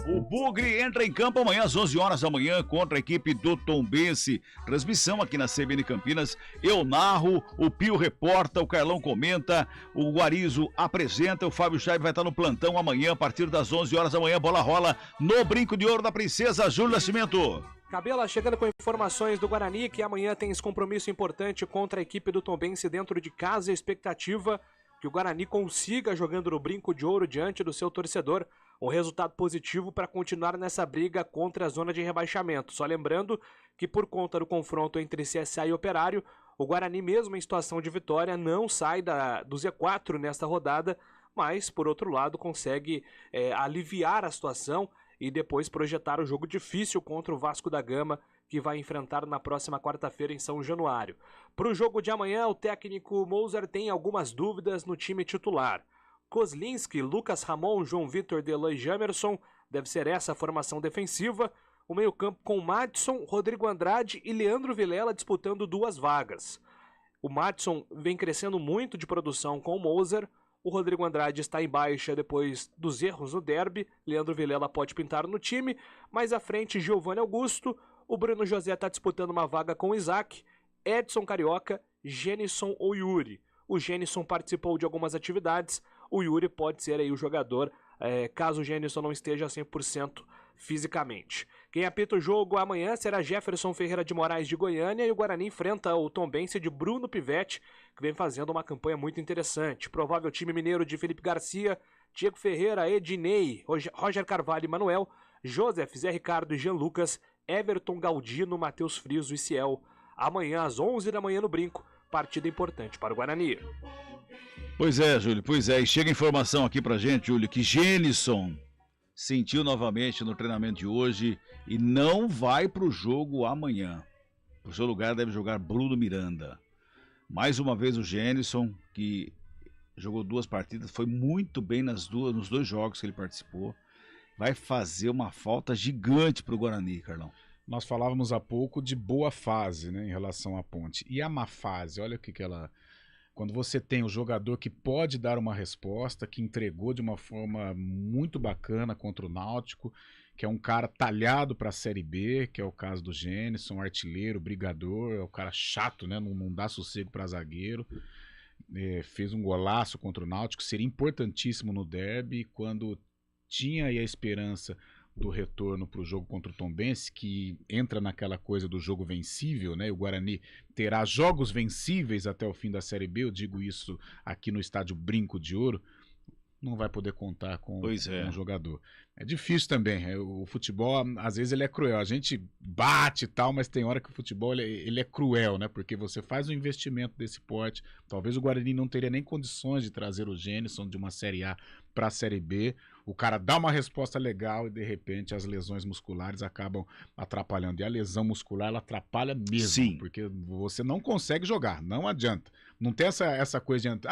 O Bugre entra em campo amanhã às 11 horas da manhã contra a equipe do Tombense. Transmissão aqui na CBN Campinas. Eu narro, o Pio reporta, o Carlão comenta, o Guarizo apresenta, o Fábio Chaves vai estar no plantão amanhã a partir das 11 horas da manhã. Bola rola no Brinco de Ouro da Princesa Júlio Nascimento. Cabela chegando com informações do Guarani, que amanhã tem esse compromisso importante contra a equipe do Tombense dentro de casa. A expectativa que o Guarani consiga, jogando no Brinco de Ouro diante do seu torcedor, um resultado positivo para continuar nessa briga contra a zona de rebaixamento. Só lembrando que por conta do confronto entre CSA e Operário, o Guarani mesmo em situação de vitória não sai do Z4 nesta rodada, mas por outro lado consegue aliviar a situação e depois projetar o jogo difícil contra o Vasco da Gama, que vai enfrentar na próxima quarta-feira em São Januário. Para o jogo de amanhã, o técnico Moser tem algumas dúvidas no time titular. Kozlinski, Lucas Ramon, João Vitor, Delan e Jamerson, deve ser essa a formação defensiva. O meio-campo com Madison, Rodrigo Andrade e Leandro Vilela disputando 2 vagas. O Madison vem crescendo muito de produção com o Moser. O Rodrigo Andrade está em baixa depois dos erros no derby. Leandro Vilela pode pintar no time. Mais à frente, Giovanni Augusto. O Bruno José está disputando uma vaga com o Isaac. Edson Carioca, Genison ou Yuri. O Genison participou de algumas atividades. O Yuri pode ser aí o jogador, caso o Genison não esteja 100% fisicamente. Quem apita o jogo amanhã será Jefferson Ferreira de Moraes de Goiânia, e o Guarani enfrenta o Tombense de Bruno Pivetti, que vem fazendo uma campanha muito interessante. Provável time mineiro de Felipe Garcia, Diego Ferreira, Ednei, Roger Carvalho e Manuel, Joseph, Zé Ricardo e Jean Lucas, Everton Galdino, Matheus Friso e Ciel. Amanhã às 11 da manhã no Brinco, partida importante para o Guarani. Pois é, Júlio, e chega informação aqui pra gente, Júlio, que Genison sentiu novamente no treinamento de hoje e não vai pro jogo amanhã. No seu lugar deve jogar Bruno Miranda. Mais uma vez o Genison, que jogou 2 partidas, foi muito bem nos 2 jogos que ele participou. Vai fazer uma falta gigante pro Guarani, Carlão. Nós falávamos há pouco de boa fase, né, em relação à Ponte. E a má fase, olha o que ela... Quando você tem o jogador que pode dar uma resposta, que entregou de uma forma muito bacana contra o Náutico, que é um cara talhado para a Série B, que é o caso do Genison, artilheiro, brigador, é o cara chato, né? Não dá sossego para zagueiro. Fez um golaço contra o Náutico, seria importantíssimo no derby, quando tinha aí a esperança do retorno para o jogo contra o Tombense, que entra naquela coisa do jogo vencível, né? O Guarani terá jogos vencíveis até o fim da Série B, eu digo isso aqui no estádio Brinco de Ouro, não vai poder contar com um jogador. É difícil também, o futebol, às vezes ele é cruel, a gente bate e tal, mas tem hora que o futebol ele é cruel, né? Porque você faz um investimento desse porte, talvez o Guarani não teria nem condições de trazer o Genison de uma Série A para a Série B, o cara dá uma resposta legal e de repente as lesões musculares acabam atrapalhando, e a lesão muscular ela atrapalha mesmo. Sim. Porque você não consegue jogar, não adianta, não tem essa coisa de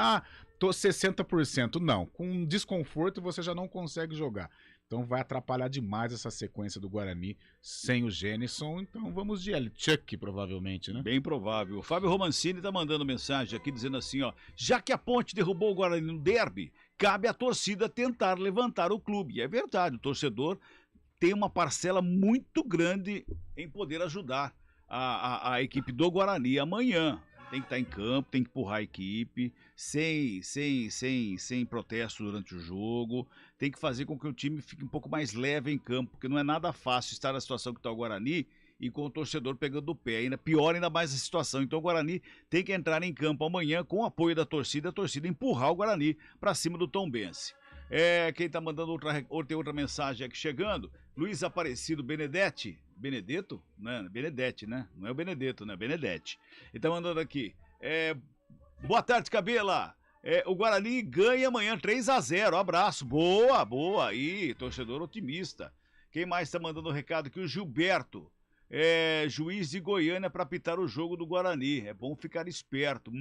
tô 60%, não, com desconforto você já não consegue jogar. Então vai atrapalhar demais essa sequência do Guarani sem o Genison. Então vamos de Chuck, provavelmente, né? Bem provável. O Fábio Romancini tá mandando mensagem aqui dizendo assim, ó: já que a Ponte derrubou o Guarani no derby, cabe à torcida tentar levantar o clube. E é verdade, o torcedor tem uma parcela muito grande em poder ajudar a equipe do Guarani amanhã. Tem que estar em campo, tem que empurrar a equipe, sem protesto durante o jogo, tem que fazer com que o time fique um pouco mais leve em campo, porque não é nada fácil estar na situação que está o Guarani e com o torcedor pegando o pé, pior ainda mais a situação. Então o Guarani tem que entrar em campo amanhã com o apoio da torcida, a torcida empurrar o Guarani para cima do Tombense. Quem está mandando outra mensagem aqui chegando, Luiz Aparecido Benedetti, Benedetto, né? Benedetti, né? Não é o Benedetto, né? Benedetti. Ele tá mandando aqui. Boa tarde, Cabela. O Guarani ganha amanhã 3-0. Abraço. Boa, boa. Aí, torcedor otimista. Quem mais tá mandando um recado aqui? O Gilberto. Juiz de Goiânia para apitar o jogo do Guarani. É bom ficar esperto.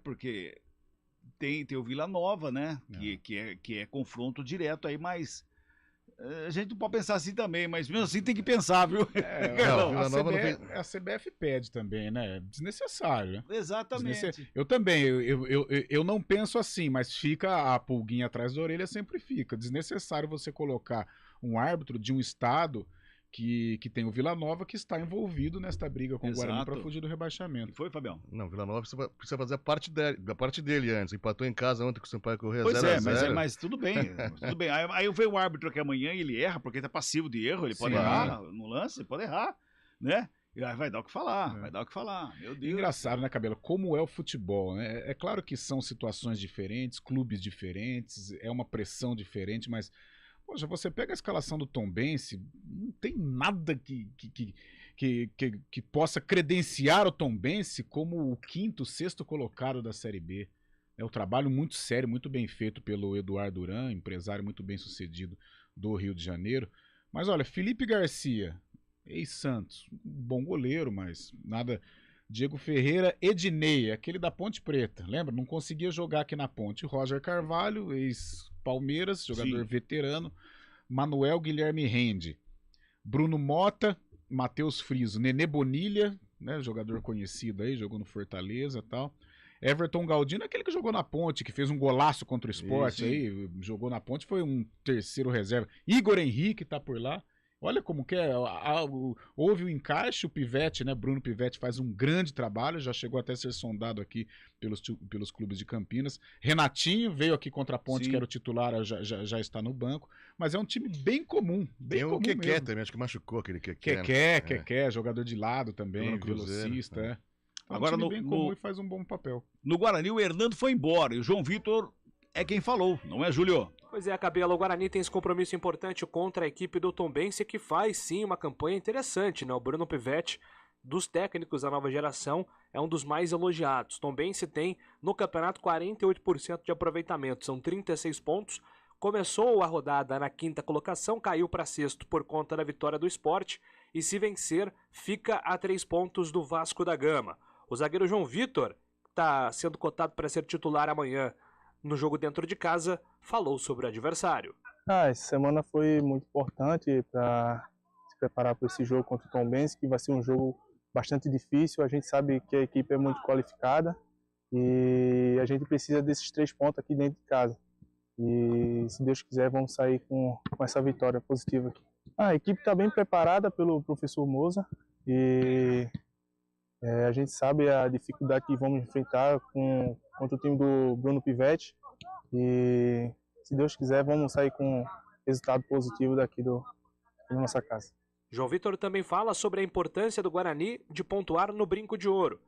Porque tem o Vila Nova, né? Que é confronto direto aí, mas a gente não pode pensar assim também, mas mesmo assim tem que pensar, viu? A CBF pede também, né? Desnecessário, né? Exatamente. Eu também, eu não penso assim, mas fica a pulguinha atrás da orelha, sempre fica. Desnecessário você colocar um árbitro de um estado que tem o Vila Nova que está envolvido nesta briga com o Guarani para fugir do rebaixamento. Foi, Fabião? Não, o Vila Nova precisa fazer a parte dele antes. Empatou em casa ontem com o Sampaio Corrêa 0-0. Pois mas tudo bem. Tudo bem. Aí veio o árbitro aqui amanhã e ele erra, porque ele tá passivo de erro, ele pode errar no lance, ele pode errar, né? E aí vai dar o que falar, meu Deus. Engraçado, né, Cabela? Como é o futebol, né? É claro que são situações diferentes, clubes diferentes, é uma pressão diferente, mas poxa, você pega a escalação do Tombense, não tem nada que possa credenciar o Tombense como o quinto, sexto colocado da Série B. É um trabalho muito sério, muito bem feito pelo Eduardo Duran, empresário muito bem sucedido do Rio de Janeiro. Mas olha, Felipe Garcia, ex-Santos, bom goleiro, mas nada. Diego Ferreira, Ednei, aquele da Ponte Preta, lembra? Não conseguia jogar aqui na Ponte. Roger Carvalho, ex-Palmeiras, jogador veterano. Manuel Guilherme Rende. Bruno Mota, Matheus Friso, Nenê Bonilha, né, jogador conhecido aí, jogou no Fortaleza e tal. Everton Galdino, aquele que jogou na Ponte, que fez um golaço contra o Sport aí, jogou na Ponte, foi um terceiro reserva. Igor Henrique tá por lá. Olha como que é, houve o encaixe, o Pivete, né, Bruno Pivete faz um grande trabalho, já chegou até a ser sondado aqui pelos clubes de Campinas. Renatinho veio aqui contra a Ponte, que era o titular, já está no banco, mas é um time bem comum, Tem o Keké também, acho que machucou aquele Keké. Keké, jogador de lado também, velocista, Agora time bem comum e faz um bom papel. No Guarani o Hernando foi embora e o João Vitor é quem falou, não é, Júlio? Pois é, Cabela, o Guarani tem esse compromisso importante contra a equipe do Tombense, que faz sim uma campanha interessante, né? O Bruno Pivete, dos técnicos da nova geração, é um dos mais elogiados. Tombense tem no campeonato 48% de aproveitamento, são 36 pontos. Começou a rodada na quinta colocação, caiu para sexto por conta da vitória do Sport e se vencer, fica a 3 pontos do Vasco da Gama. O zagueiro João Vitor, que está sendo cotado para ser titular amanhã no jogo dentro de casa, falou sobre o adversário. Essa semana foi muito importante para se preparar para esse jogo contra o Tombense, que vai ser um jogo bastante difícil. A gente sabe que a equipe é muito qualificada e a gente precisa desses 3 pontos aqui dentro de casa. E se Deus quiser, vamos sair com essa vitória positiva aqui. A equipe está bem preparada pelo professor Moza e a gente sabe a dificuldade que vamos enfrentar contra o time do Bruno Pivete e, se Deus quiser, vamos sair com resultado positivo daqui da nossa casa. João Vitor também fala sobre a importância do Guarani de pontuar no Brinco de Ouro.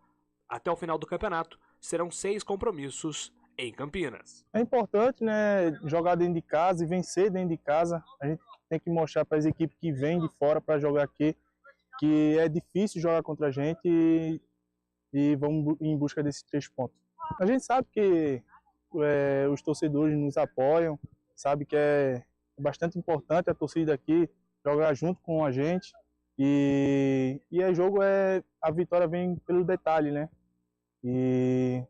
Até o final do campeonato, serão 6 compromissos em Campinas. É importante, né, jogar dentro de casa e vencer dentro de casa. A gente tem que mostrar para as equipes que vêm de fora para jogar aqui que é difícil jogar contra a gente e vamos em busca desses 3 pontos. A gente sabe que os torcedores nos apoiam, sabe que é bastante importante a torcida aqui jogar junto com a gente e a vitória vem pelo detalhe, né? E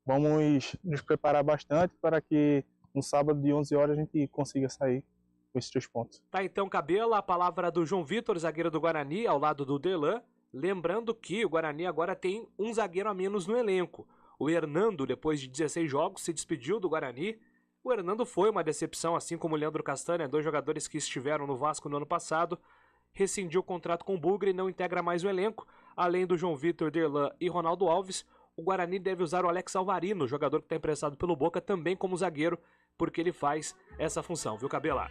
vamos nos preparar bastante para que no sábado de 11 horas a gente consiga sair com esses 3 pontos. Tá então, Cabela, a palavra do João Vitor, zagueiro do Guarani, ao lado do Delan. Lembrando que o Guarani agora tem um zagueiro a menos no elenco. O Hernando, depois de 16 jogos, se despediu do Guarani. O Hernando foi uma decepção, assim como o Leandro Castanha, 2 jogadores que estiveram no Vasco no ano passado. Rescindiu o contrato com o Bugre e não integra mais o elenco. Além do João Vitor, Derlan e Ronaldo Alves, o Guarani deve usar o Alex Alvarino, jogador que está emprestado pelo Boca, também como zagueiro, porque ele faz essa função, viu, Cabela?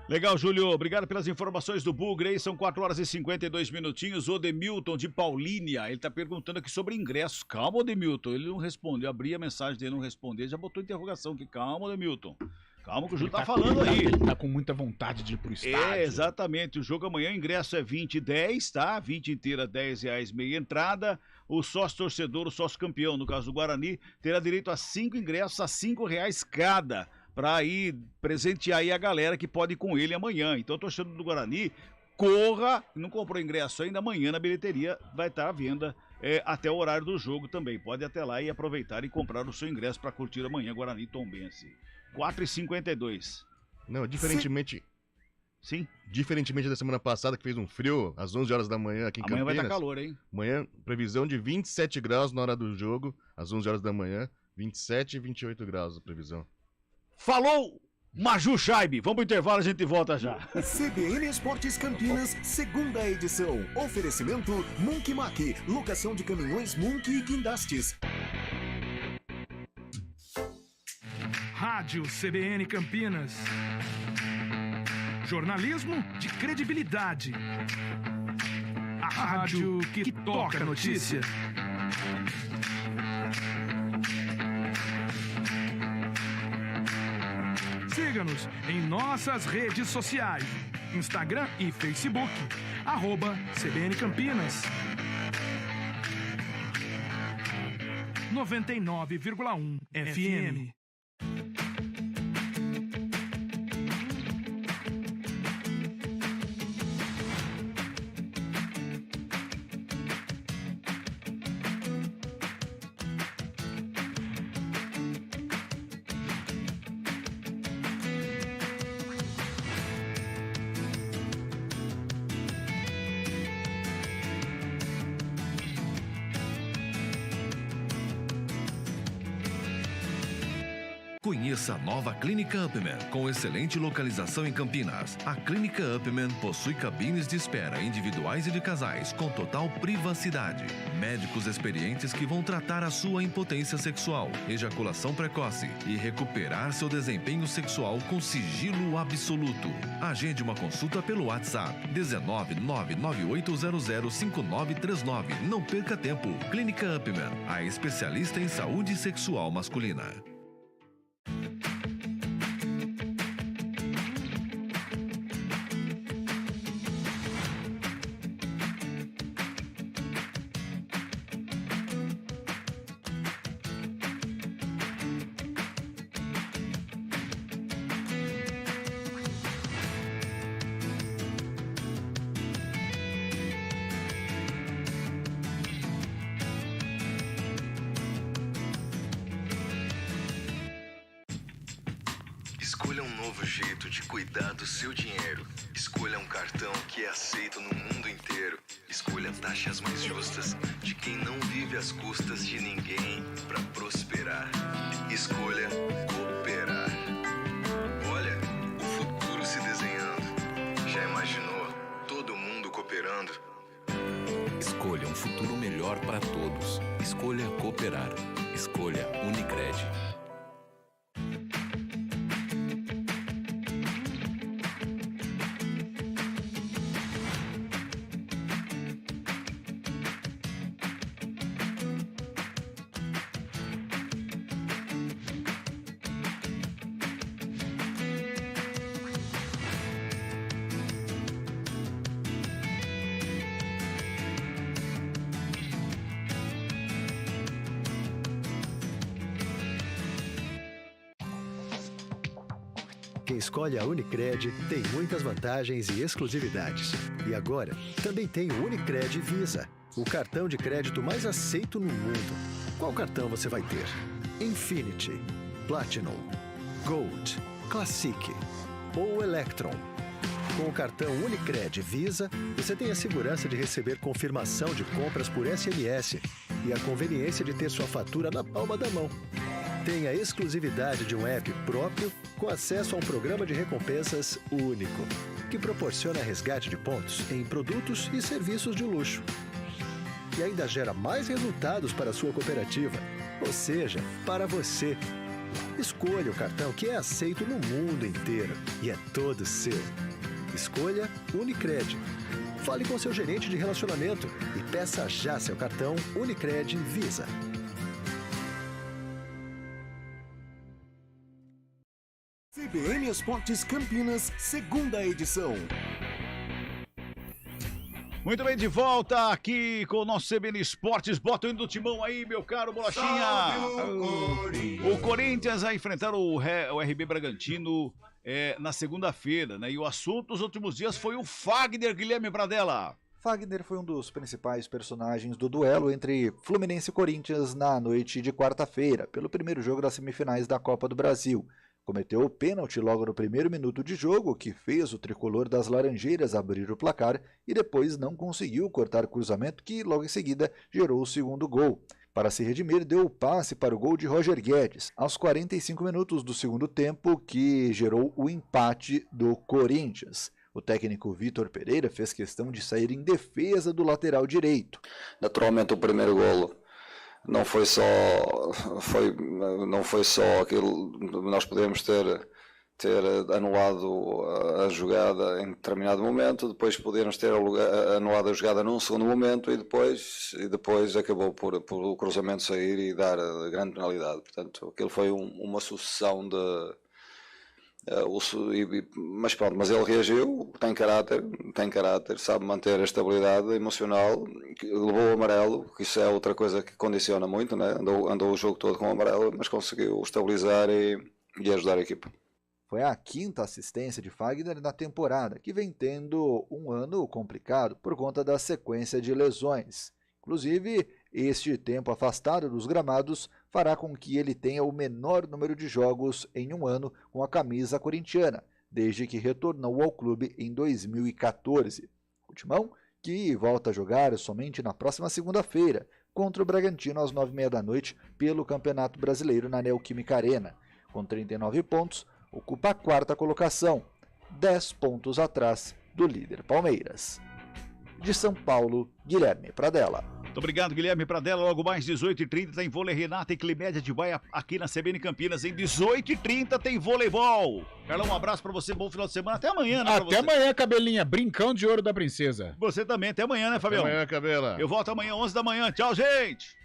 Legal, Júlio. Obrigado pelas informações do Bugre aí. São 4 horas e 52 minutinhos. O Odemilton de Paulínia, ele tá perguntando aqui sobre ingressos. Calma, Odemilton. Ele não respondeu. Eu abri a mensagem dele, não respondeu. Já botou interrogação aqui. Calma, Odemilton. Calma que o Júlio tá Ele falando aí. Ele tá com muita vontade de ir pro estádio. Exatamente. O jogo amanhã, o ingresso é 20 e 10, tá? 20 inteira, R$10, meia entrada. O sócio torcedor, o sócio campeão, no caso do Guarani, terá direito a 5 ingressos a R$5 cada, para ir presentear aí a galera que pode ir com ele amanhã. Então, o torcedor do Guarani, corra, não comprou ingresso ainda, amanhã na bilheteria vai estar à venda até o horário do jogo também. Pode ir até lá e aproveitar e comprar o seu ingresso para curtir amanhã Guarani e Tombense. 4h52. Não, diferentemente... Sim. Diferentemente da semana passada, que fez um frio, às 11 horas da manhã aqui em Campinas. Amanhã vai estar calor, hein? Amanhã, previsão de 27 graus na hora do jogo, às 11 horas da manhã. 27 e 28 graus a previsão. Falou, Maju Scheibe. Vamos pro intervalo, a gente volta já. CBN Esportes Campinas, segunda edição. Oferecimento Monkey Mac, locação de caminhões Monkey e guindastes. Rádio CBN Campinas. Jornalismo de credibilidade. A rádio que toca a notícia. Siga-nos em nossas redes sociais. Instagram e Facebook. @CBN Campinas. 99,1 FM. Conheça a nova Clínica Upman, com excelente localização em Campinas. A Clínica Upman possui cabines de espera individuais e de casais, com total privacidade. Médicos experientes que vão tratar a sua impotência sexual, ejaculação precoce e recuperar seu desempenho sexual com sigilo absoluto. Agende uma consulta pelo WhatsApp 19998005939. Não perca tempo. Clínica Upman, a especialista em saúde sexual masculina. Escolha um novo jeito de cuidar do seu dinheiro. Escolha um cartão que é aceito no mundo inteiro. Escolha taxas mais justas de quem não vive às custas de ninguém para prosperar. Escolha cooperar. Olha, o futuro se desenhando. Já imaginou todo mundo cooperando? Escolha um futuro melhor para todos. Escolha cooperar. Escolha Unicred. Quem escolhe a Unicred tem muitas vantagens e exclusividades. E agora, também tem o Unicred Visa, o cartão de crédito mais aceito no mundo. Qual cartão você vai ter? Infinity, Platinum, Gold, Classic ou Electron? Com o cartão Unicred Visa, você tem a segurança de receber confirmação de compras por SMS e a conveniência de ter sua fatura na palma da mão. Tem a exclusividade de um app próprio com acesso a um programa de recompensas único, que proporciona resgate de pontos em produtos e serviços de luxo. E ainda gera mais resultados para a sua cooperativa, ou seja, para você. Escolha o cartão que é aceito no mundo inteiro e é todo seu. Escolha Unicred. Fale com seu gerente de relacionamento e peça já seu cartão Unicred Visa. CBN Esportes Campinas, segunda edição. Muito bem, de volta aqui com o nosso CBN Esportes. Bota o hino do timão aí, meu caro Bolachinha. O Corinthians vai enfrentar o RB Bragantino na segunda-feira, né? E o assunto dos últimos dias foi o Fagner, Guilherme Pradella. Fagner foi um dos principais personagens do duelo entre Fluminense e Corinthians na noite de quarta-feira, pelo primeiro jogo das semifinais da Copa do Brasil. Cometeu o pênalti logo no primeiro minuto de jogo, que fez o tricolor das Laranjeiras abrir o placar e depois não conseguiu cortar o cruzamento que logo em seguida gerou o segundo gol. Para se redimir, deu o passe para o gol de Roger Guedes, aos 45 minutos do segundo tempo, que gerou o empate do Corinthians. O técnico Vitor Pereira fez questão de sair em defesa do lateral direito. Naturalmente o primeiro golo não foi só aquilo. Nós podemos ter anulado a jogada em determinado momento, depois podemos ter anulado a jogada num segundo momento e depois acabou por o cruzamento sair e dar grande penalidade. Portanto, aquilo foi uma sucessão de... mas pronto, mas ele reagiu, tem caráter, sabe manter a estabilidade emocional, levou o amarelo, que isso é outra coisa que condiciona muito, né? Andou o jogo todo com o amarelo, mas conseguiu estabilizar e ajudar a equipa. Foi a quinta assistência de Fagner na temporada, que vem tendo um ano complicado por conta da sequência de lesões. Inclusive, este tempo afastado dos gramados fará com que ele tenha o menor número de jogos em um ano com a camisa corintiana, desde que retornou ao clube em 2014. O Timão, que volta a jogar somente na próxima segunda-feira, contra o Bragantino às 9h30 da noite pelo Campeonato Brasileiro na Neoquímica Arena. Com 39 pontos, ocupa a quarta colocação, 10 pontos atrás do líder Palmeiras. De São Paulo, Guilherme Pradella. Muito obrigado, Guilherme Pradella. Logo mais 18h30 tem vôlei Renata e Climédia de Baia aqui na CBN Campinas. Em 18h30 tem voleibol. Carlão, um abraço pra você, bom final de semana. Até amanhã, né? Até amanhã, cabelinha. Brincão de ouro da princesa. Você também. Até amanhã, né, Fabião? Até amanhã, cabela. Eu volto amanhã, 11 da manhã. Tchau, gente.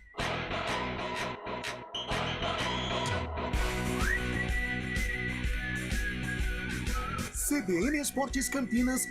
CBN Esportes Campinas,